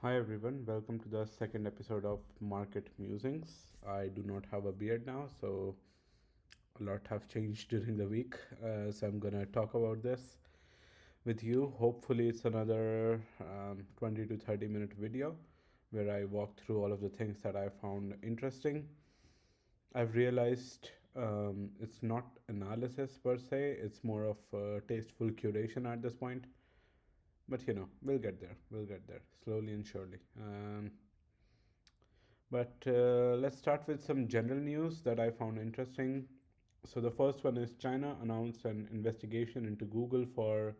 Hi everyone, welcome to the second episode of Market Musings. I do not have a beard now, so a lot have changed during the week. So I'm gonna talk about this with you. Hopefully, it's another 20 to 30 minute video where I walk through all of the things that I found interesting. I've realized it's not analysis per se, it's more of tasteful curation at this point. But we'll get there. We'll get there slowly and surely. But let's start with some general news that I found interesting. So, the first one is China announced an investigation into Google for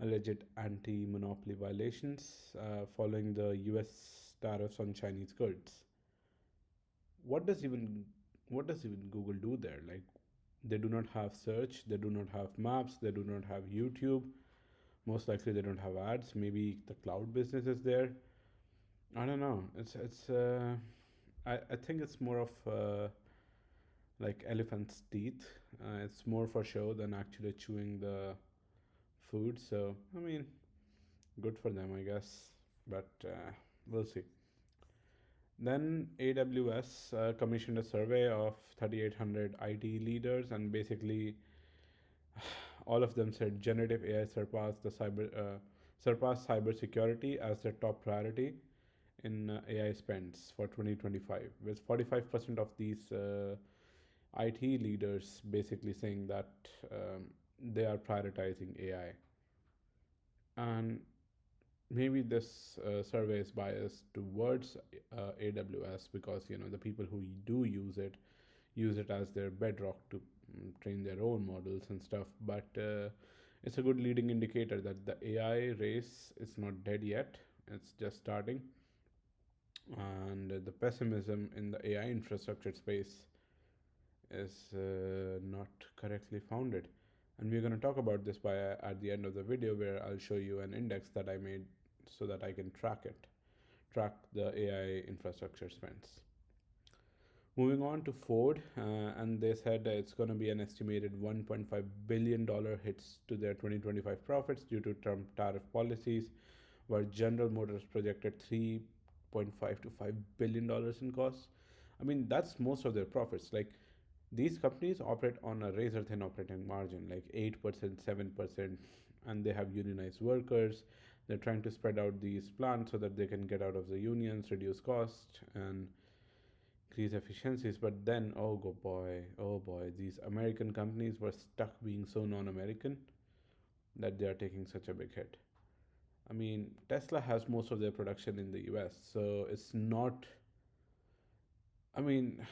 alleged anti monopoly violations following the US tariffs on Chinese goods. What does even Google do there? Like, they do not have search, they do not have maps, they do not have YouTube. Most likely, they don't have ads. Maybe the cloud business is there. I don't know. I think it's more of like elephant's teeth. It's more for show than actually chewing the food. So I mean, good for them, I guess. But we'll see. Then AWS commissioned a survey of 3,800 IT leaders, and basically all of them said generative AI surpassed cybersecurity as their top priority in AI spends for 2025, with 45% of these IT leaders basically saying that they are prioritizing AI. And maybe this survey is biased towards AWS because the people who do use it as their bedrock to train their own models and stuff. But it's a good leading indicator that the AI race is not dead yet. It's just starting, and the pessimism in the AI infrastructure space is not correctly founded. And we're going to talk about this at the end of the video, where I'll show you an index that I made so that I can track the AI infrastructure spends. Moving on to Ford, and they said that it's going to be an estimated $1.5 billion hits to their 2025 profits due to Trump tariff policies, where General Motors projected 3.5 to $5 billion in costs. I mean, that's most of their profits. Like, these companies operate on a razor thin operating margin, like 8%, 7%, and they have unionized workers. They're trying to spread out these plants so that they can get out of the unions, reduce cost, and increase efficiencies. But then, oh boy, these American companies were stuck being so non American that they are taking such a big hit. I mean, Tesla has most of their production in the US, so it's not. I mean,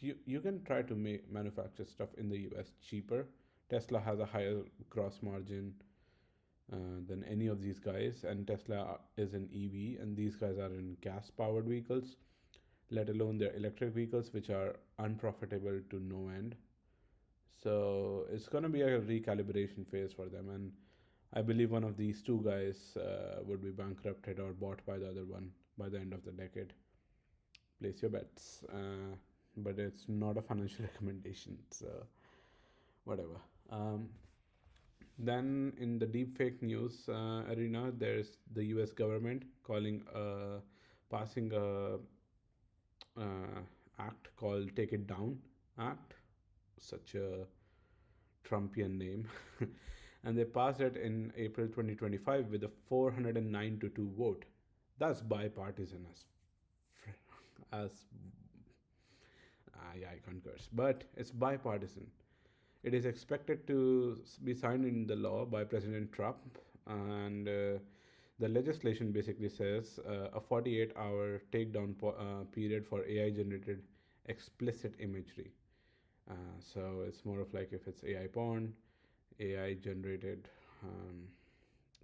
you can try to manufacture stuff in the US cheaper. Tesla has a higher gross margin than any of these guys, and Tesla is an EV, and these guys are in gas powered vehicles, let alone their electric vehicles, which are unprofitable to no end. So it's going to be a recalibration phase for them, and I believe one of these two guys would be bankrupted or bought by the other one by the end of the decade. Place your bets. But it's not a financial recommendation, so whatever. Then in the deepfake news arena, there's the U.S. government passing a act called "Take It Down" Act, such a Trumpian name, and they passed it in April 2025 with a 409 to 2 vote. That's bipartisan as yeah, I can't curse, but it's bipartisan. It is expected to be signed in the law by President Trump, and the legislation basically says a 48-hour takedown period for AI generated explicit imagery. So it's more of like if it's AI porn, AI generated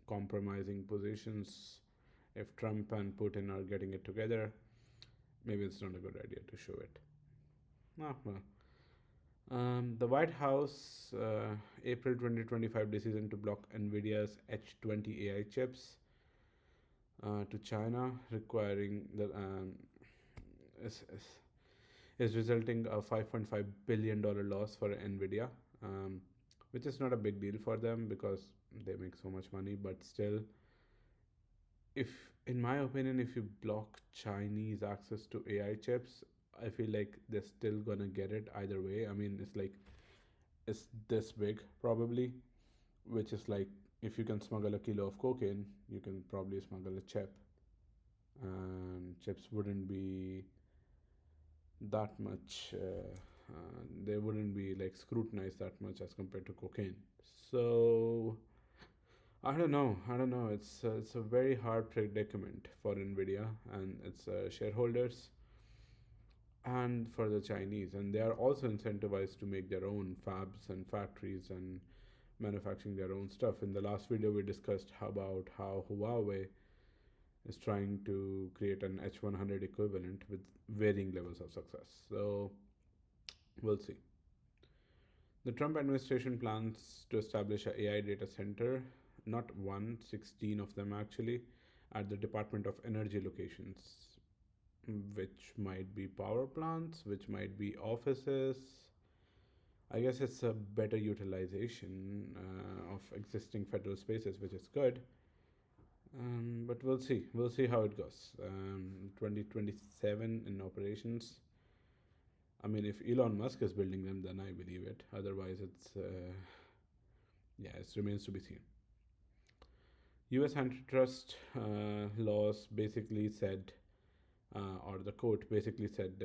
compromising positions. If Trump and Putin are getting it together, maybe it's not a good idea to show it. Ah, well. The White House April 2025 decision to block Nvidia's H20 AI chips to China, requiring the is, is, is resulting a $5.5 billion loss for Nvidia, which is not a big deal for them because they make so much money. But still, if in my opinion, if you block Chinese access to AI chips, I feel like they're still gonna get it either way. I mean, it's like it's this big probably, which is like if you can smuggle a kilo of cocaine, you can probably smuggle a chip, and chips wouldn't be that much. They wouldn't be like scrutinized that much as compared to cocaine. So I don't know. I don't know. It's a very hard predicament for Nvidia and its shareholders, and for the Chinese, and they are also incentivized to make their own fabs and factories and manufacturing their own stuff. In the last video, we discussed about how Huawei is trying to create an H100 equivalent with varying levels of success. So we'll see. The Trump administration plans to establish a AI data center, not one, 16 of them actually, at the Department of Energy locations, which might be power plants, which might be offices. I guess it's a better utilization of existing federal spaces, which is good. But we'll see. We'll see how it goes. 2027 in operations. I mean, if Elon Musk is building them, then I believe it. Otherwise, yeah, it remains to be seen. U.S. antitrust laws basically said, or the court basically said,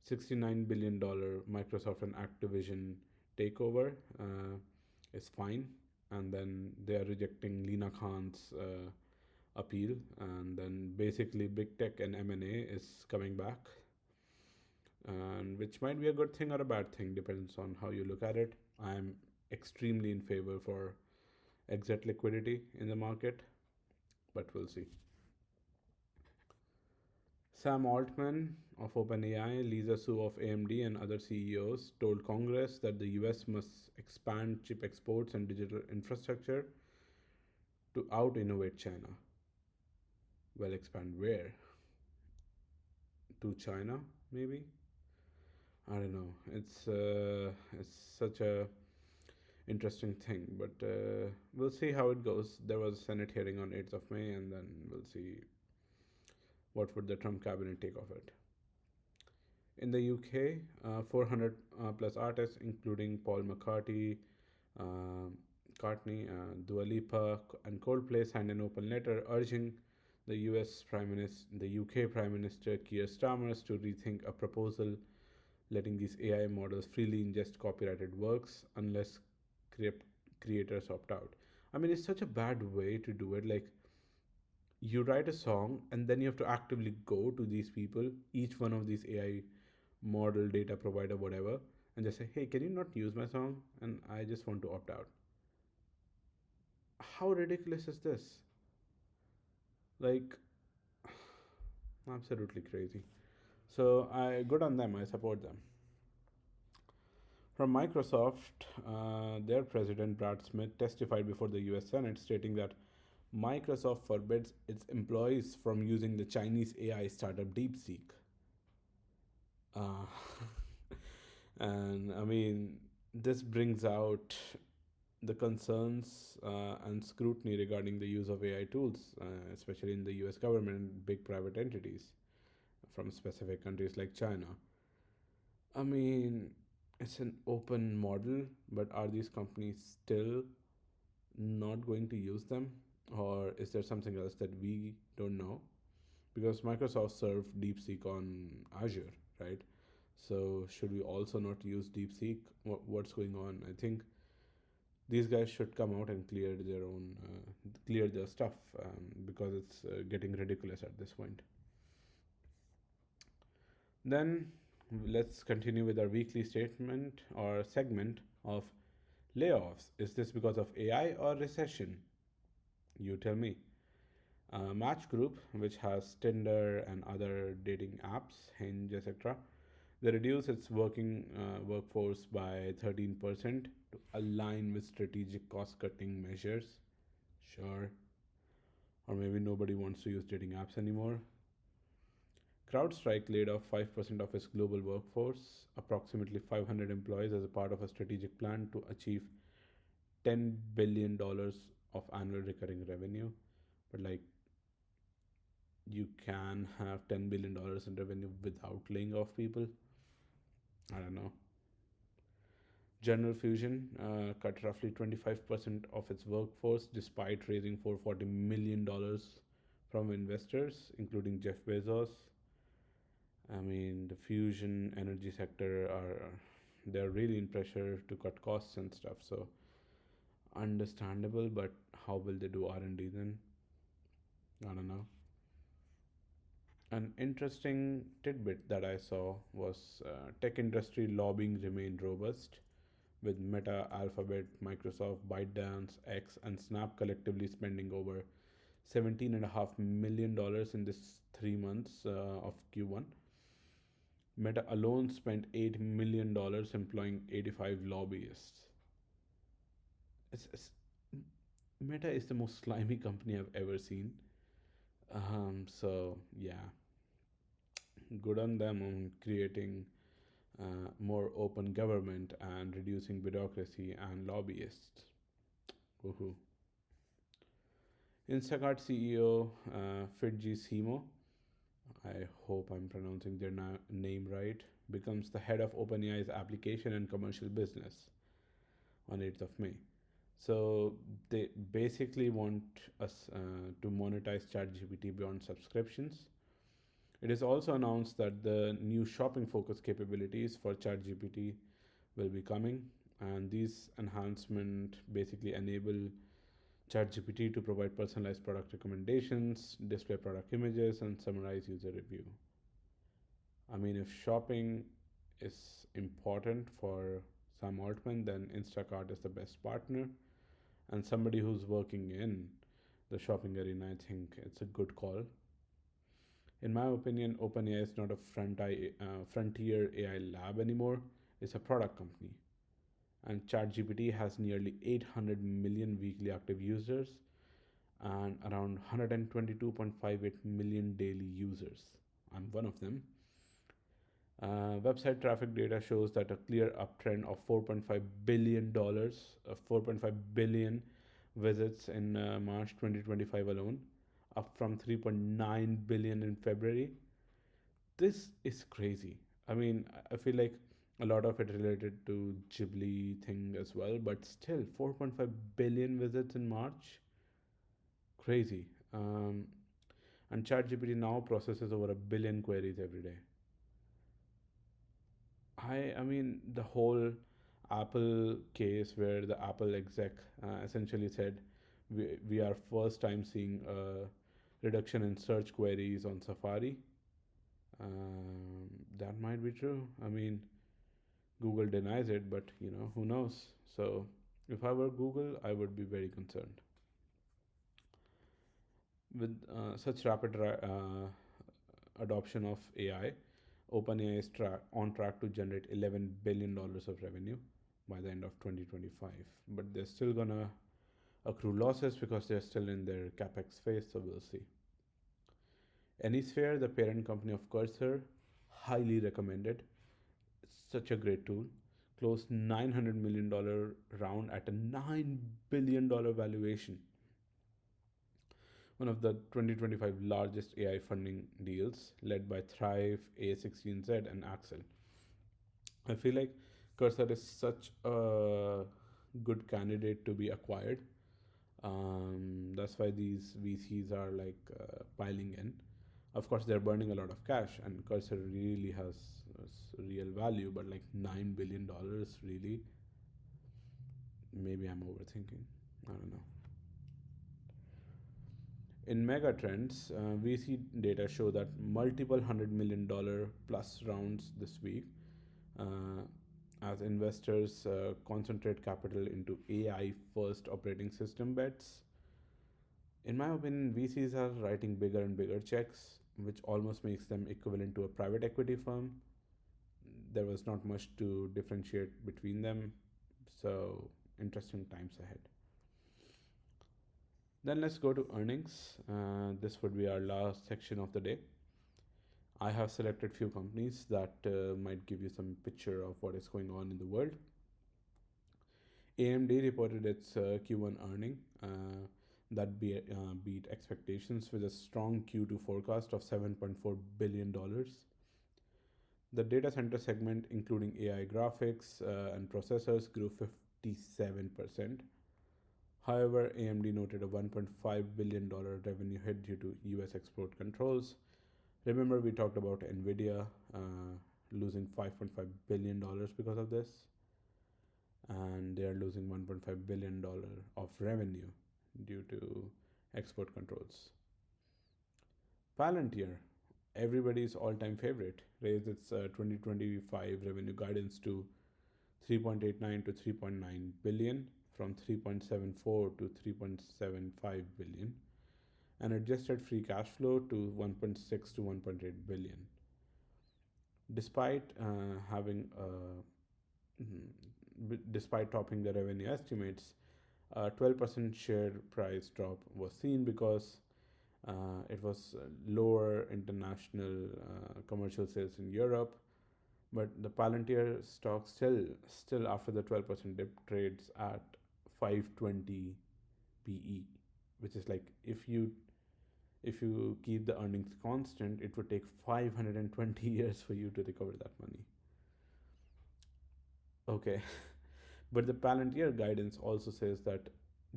$69 billion Microsoft and Activision takeover is fine, and then they are rejecting Lina Khan's appeal, and then basically big tech and M&A is coming back, and which might be a good thing or a bad thing, depends on how you look at it. I'm extremely in favor for exit liquidity in the market, but we'll see. Sam Altman of OpenAI, Lisa Su of AMD, and other CEOs told Congress that the US must expand chip exports and digital infrastructure to out innovate China. Well, expand where? To China, maybe? I don't know. It's such a interesting thing, but we'll see how it goes. There was a Senate hearing on 8th of May, and then we'll see what would the Trump cabinet take of it. In the UK, 400 plus artists, including Paul McCartney, uh, Dua Lipa, and Coldplay, signed an open letter urging the UK Prime Minister Keir Starmer to rethink a proposal letting these AI models freely ingest copyrighted works unless creators opt out. I mean, it's such a bad way to do it. Like, you write a song and then you have to actively go to these people, each one of these AI model, data provider, whatever, and just say, hey, can you not use my song? And I just want to opt out. How ridiculous is this? Like, absolutely crazy. So, I good on them. I support them. From Microsoft, their president Brad Smith testified before the US Senate stating that Microsoft forbids its employees from using the Chinese AI startup DeepSeek. Uh, and I mean, this brings out the concerns and scrutiny regarding the use of AI tools, especially in the US government and big private entities from specific countries like China. I mean, it's an open model, but are these companies still not going to use them? Or is there something else that we don't know? Because Microsoft served DeepSeek on Azure, right? So should we also not use DeepSeek? What's going on? I think these guys should come out and clear their stuff, because it's getting ridiculous at this point. Then let's continue with our weekly statement or segment of layoffs. Is this because of AI or recession? You tell me. Match Group, which has Tinder and other dating apps, Hinge, etc., they reduce its workforce by 13% to align with strategic cost-cutting measures. Sure. Or maybe nobody wants to use dating apps anymore. CrowdStrike laid off 5% of its global workforce, approximately 500 employees, as a part of a strategic plan to achieve $10 billion of annual recurring revenue. But like, you can have $10 billion in revenue without laying off people. I don't know. General Fusion cut roughly 25% of its workforce despite raising $440 million from investors, including Jeff Bezos. I mean, the fusion energy sector are they're really in pressure to cut costs and stuff. So understandable, but how will they do R&D then? I don't know. An interesting tidbit that I saw was tech industry lobbying remained robust, with Meta, Alphabet, Microsoft, ByteDance, X, and Snap collectively spending over $17.5 million in this 3 months of Q1. Meta alone spent $8 million employing 85 lobbyists. It's, Meta is the most slimy company I've ever seen. So yeah, good on them on creating more open government and reducing bureaucracy and lobbyists. Woohoo. Instacart CEO Fidji Simo, I hope I'm pronouncing their name right, becomes the head of OpenAI's application and commercial business on 8th of May. So they basically want us to monetize ChatGPT beyond subscriptions. It is also announced that the new shopping focus capabilities for ChatGPT will be coming, and these enhancements basically enable ChatGPT to provide personalized product recommendations, display product images, and summarize user review. I mean, if shopping is important for Sam Altman, then Instacart is the best partner. And somebody who's working in the shopping arena, I think it's a good call. In my opinion, OpenAI is not a frontier AI lab anymore, it's a product company. And ChatGPT has nearly 800 million weekly active users and around 122.58 million daily users. I'm one of them. Website traffic data shows that a clear uptrend of $4.5 billion, 4.5 billion visits in March 2025 alone, up from 3.9 billion in February. This is crazy. I mean, I feel like a lot of it related to Ghibli thing as well, but still 4.5 billion visits in March. Crazy. And ChatGPT now processes over a billion queries every day. I mean the whole Apple case where the Apple exec essentially said we are first time seeing a reduction in search queries on Safari. That might be true. I mean, Google denies it, but who knows? So if I were Google, I would be very concerned. With such rapid adoption of AI, OpenAI is on track to generate $11 billion of revenue by the end of 2025. But they're still gonna accrue losses because they're still in their capex phase, so we'll see. Anysphere, the parent company of Cursor, highly recommended. It's such a great tool. Closed $900 million round at a $9 billion valuation, one of the 2025 largest AI funding deals, led by Thrive, A16Z, and Axel. I feel like Cursor is such a good candidate to be acquired. That's why these VCs are like piling in. Of course, they're burning a lot of cash, and Cursor really has real value, but like $9 billion, really? Maybe I'm overthinking. I don't know. In megatrends, VC data show that multiple $100 million plus rounds this week uh, as investors concentrate capital into AI first operating system bets. In my opinion, VCs are writing bigger and bigger checks, which almost makes them equivalent to a private equity firm. There was not much to differentiate between them, so interesting times ahead. Then let's go to earnings. This would be our last section of the day. I have selected few companies that might give you some picture of what is going on in the world. AMD reported its Q1 earning. that beat expectations with a strong Q2 forecast of $7.4 billion. The data center segment, including AI graphics and processors, grew 57%. However, AMD noted a $1.5 billion revenue hit due to US export controls. Remember, we talked about Nvidia losing $5.5 billion because of this, and they are losing $1.5 billion of revenue due to export controls. Palantir, everybody's all-time favorite, raised its 2025 revenue guidance to 3.89 to 3.9 billion from 3.74 to 3.75 billion, and adjusted free cash flow to 1.6 to 1.8 billion. Despite having despite topping the revenue estimates, a 12% share price drop was seen because it was lower international commercial sales in Europe, but the Palantir stock still after the 12% dip trades at 520 PE, which is like if you keep the earnings constant, it would take 520 years for you to recover that money. Okay, but the Palantir guidance also says that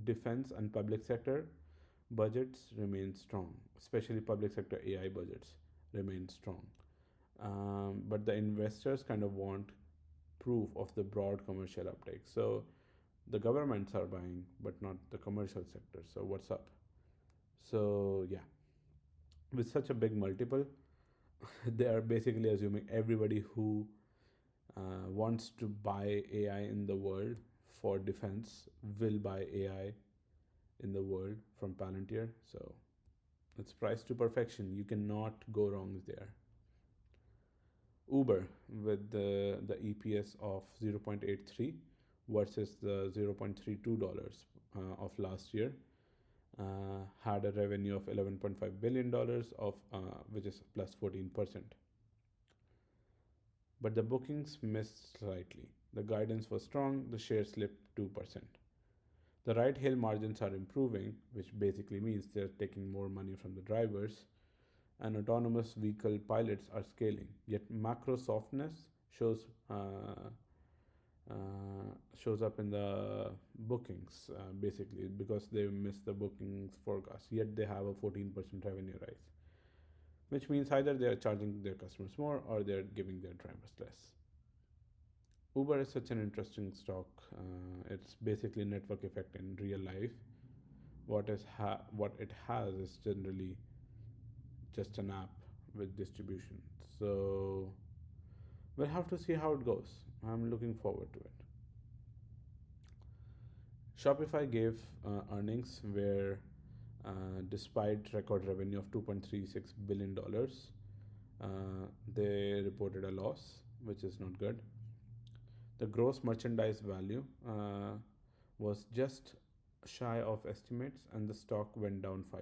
defense and public sector budgets remain strong, especially public sector AI budgets remain strong. But the investors kind of want proof of the broad commercial uptake. So the governments are buying, but not the commercial sector. So what's up? So yeah, with such a big multiple, they are basically assuming everybody who wants to buy AI in the world for defense will buy AI in the world from Palantir. So it's priced to perfection. You cannot go wrong there. Uber with the EPS of 0.83 versus the $0.32 of last year had a revenue of $11.5 billion of which is plus 14%. But the bookings missed slightly. The guidance was strong, the share slipped 2%. The ride hail margins are improving, which basically means they're taking more money from the drivers, and autonomous vehicle pilots are scaling. Yet macro softness shows up in the bookings basically because they missed the bookings forecast. Yet they have a 14% revenue rise, which means either they are charging their customers more or they're giving their drivers less. Uber is such an interesting stock. It's basically network effect in real life. What it has is generally just an app with distribution. So we'll have to see how it goes. I'm looking forward to it. Shopify gave earnings where, despite record revenue of $2.36 billion, they reported a loss, which is not good. The gross merchandise value was just shy of estimates, and the stock went down 5%.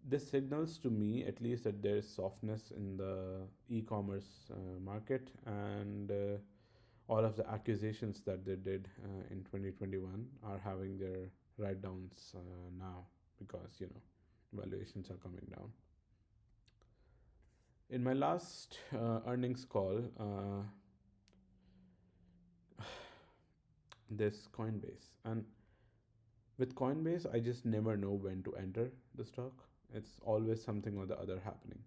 This signals to me, at least, that there is softness in the e-commerce market, and all of the acquisitions that they did in 2021 are having their write downs now because valuations are coming down. In my last earnings call, this Coinbase, and with Coinbase, I just never know when to enter the stock. It's always something or the other happening.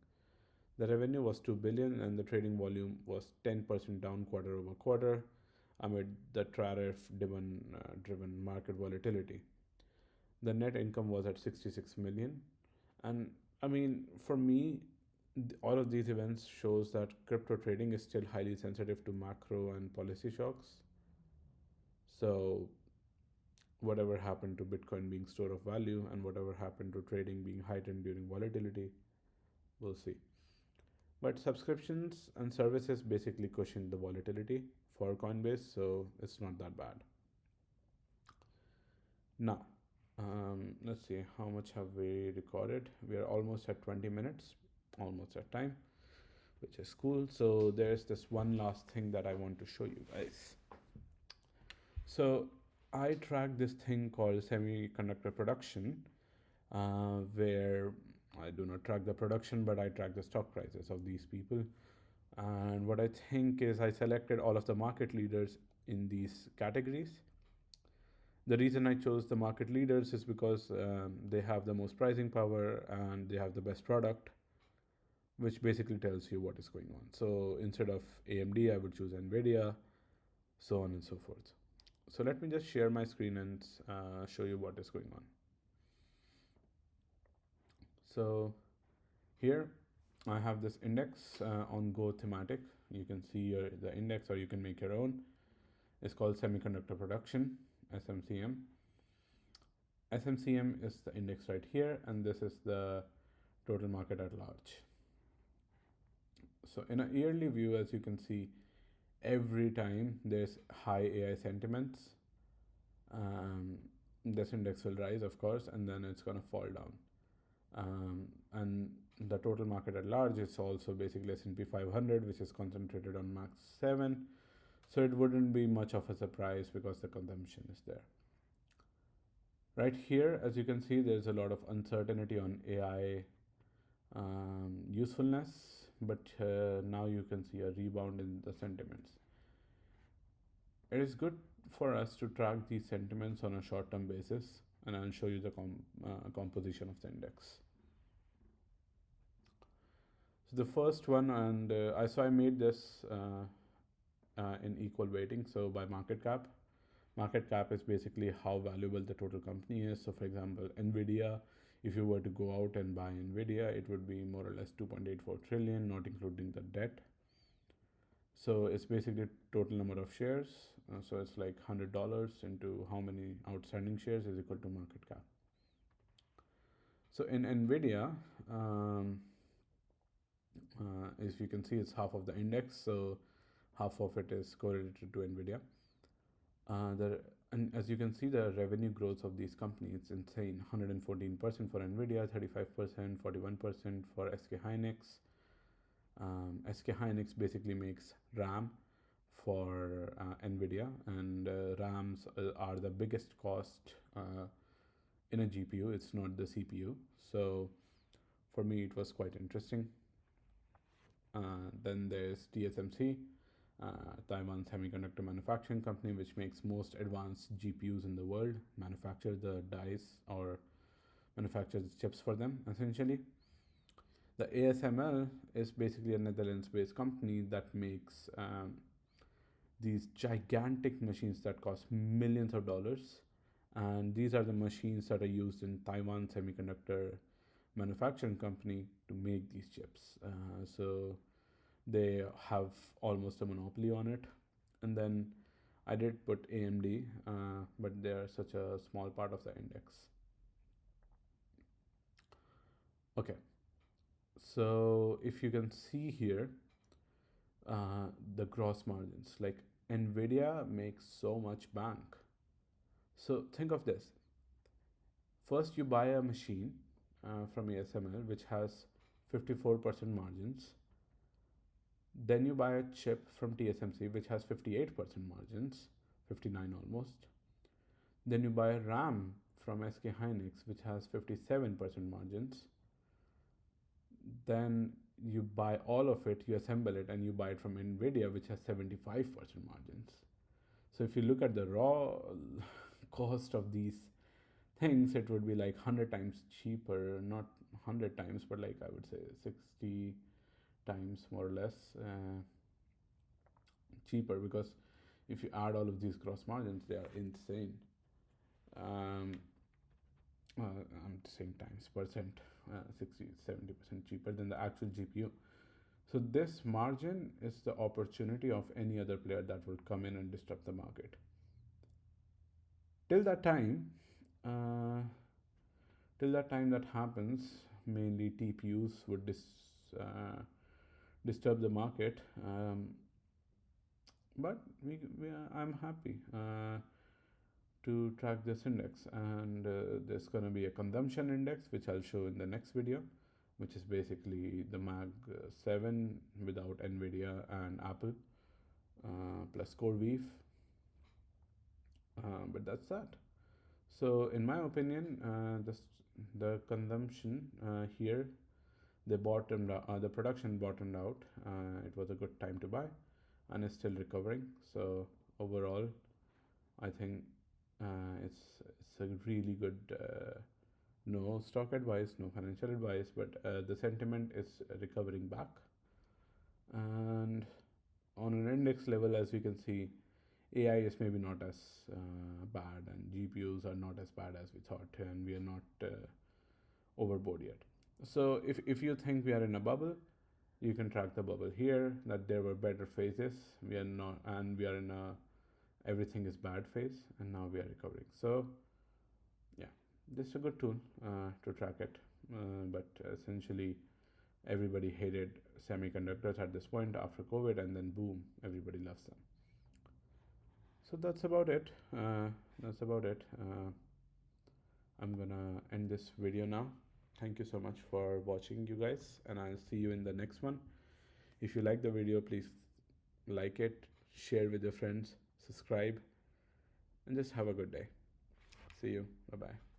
The revenue was 2 billion and the trading volume was 10% down quarter over quarter amid the tariff driven market volatility. The net income was at 66 million, and I mean, for me, all of these events shows that crypto trading is still highly sensitive to macro and policy shocks. So whatever happened to Bitcoin being store of value and whatever happened to trading being heightened during volatility, we'll see. But subscriptions and services basically cushion the volatility for Coinbase, so it's not that bad. Now, let's see how much have we recorded. We are almost at 20 minutes, almost at time, which is cool. So there's this one last thing that I want to show you guys. So I track this thing called semiconductor production, where I do not track the production, but I track the stock prices of these people. And what I think is I selected all of the market leaders in these categories. The reason I chose the market leaders is because they have the most pricing power and they have the best product, which basically tells you what is going on. So instead of AMD, I would choose Nvidia, so on and so forth. So let me just share my screen and show you what is going on. So here I have this index on Go thematic. You can see the index, or you can make your own. It's called Semiconductor Production, SMCM. SMCM is the index right here, and this is the total market at large. So in a yearly view, as you can see, every time there's high AI sentiments, um, this index will rise, of course, and then it's going to fall down. And the total market at large is also basically S&P 500, which is concentrated on Max 7. So it wouldn't be much of a surprise because the consumption is there. Right here, as you can see, there's a lot of uncertainty on AI usefulness, but now you can see a rebound in the sentiments. It is good for us to track these sentiments on a short-term basis, and I'll show you the composition of the index. So the first one, and I made this in equal weighting, so by market cap. Market cap is basically how valuable the total company is. So for example, Nvidia, if you were to go out and buy Nvidia, it would be more or less 2.84 trillion, not including the debt. So it's basically total number of shares. So it's like $100 into how many outstanding shares is equal to market cap. So in Nvidia, as you can see, it's half of the index. So half of it is correlated to Nvidia. And as you can see, the revenue growth of these companies, it's insane. 114% for Nvidia, 35%, 41% for SK Hynix. SK Hynix basically makes RAM for Nvidia, and RAMs are the biggest cost in a GPU. It's not the CPU. So for me, it was quite interesting. Then there's TSMC, Taiwan Semiconductor Manufacturing Company, which makes most advanced GPUs in the world, manufacture the dies or manufactures chips for them, essentially. The ASML is basically a Netherlands-based company that makes these gigantic machines that cost millions of dollars. And these are the machines that are used in Taiwan Semiconductor Manufacturing Company to make these chips. So they have almost a monopoly on it. And then I did put AMD, but they are such a small part of the index. Okay, so if you can see here, the gross margins, like Nvidia makes so much bank. So think of this. First, you buy a machine from ASML, which has 54% margins. Then you buy a chip from TSMC, which has 58% margins, 59 almost. Then you buy RAM from SK Hynix, which has 57% margins. Then you buy all of it, you assemble it, and you buy it from Nvidia, which has 75% margins. So if you look at the raw cost of these things, it would be like 100 times cheaper, not 100 times, but like I would say 60 times more or less cheaper, because if you add all of these gross margins, they are insane. I'm saying times, percent, 60-70% cheaper than the actual GPU. So this margin is the opportunity of any other player that will come in and disrupt the market. Till that time, uh, that happens, mainly TPUs would disturb the market. But I'm happy to track this index, and there's going to be a consumption index, which I'll show in the next video, which is basically the Mag 7 without Nvidia and Apple plus CoreWeave. But that's that. So, in my opinion, the consumption here, the production bottomed out. It was a good time to buy, and it's still recovering. So overall, I think it's a really good. No stock advice, no financial advice, but the sentiment is recovering back. And on an index level, as you can see, AI is maybe not as bad, and GPUs are not as bad as we thought, and we are not overboard yet. So if you think we are in a bubble, you can track the bubble here. That there were better phases. We are not, and we are in a everything is bad phase, and now we are recovering. So yeah, this is a good tool to track it. But essentially, everybody hated semiconductors at this point after COVID, and then boom, everybody loves them. So that's about it. That's about it. I'm gonna end this video now. Thank you so much for watching, you guys, and I'll see you in the next one. If you like the video, please like it, share with your friends, subscribe, and just have a good day. See you. Bye bye.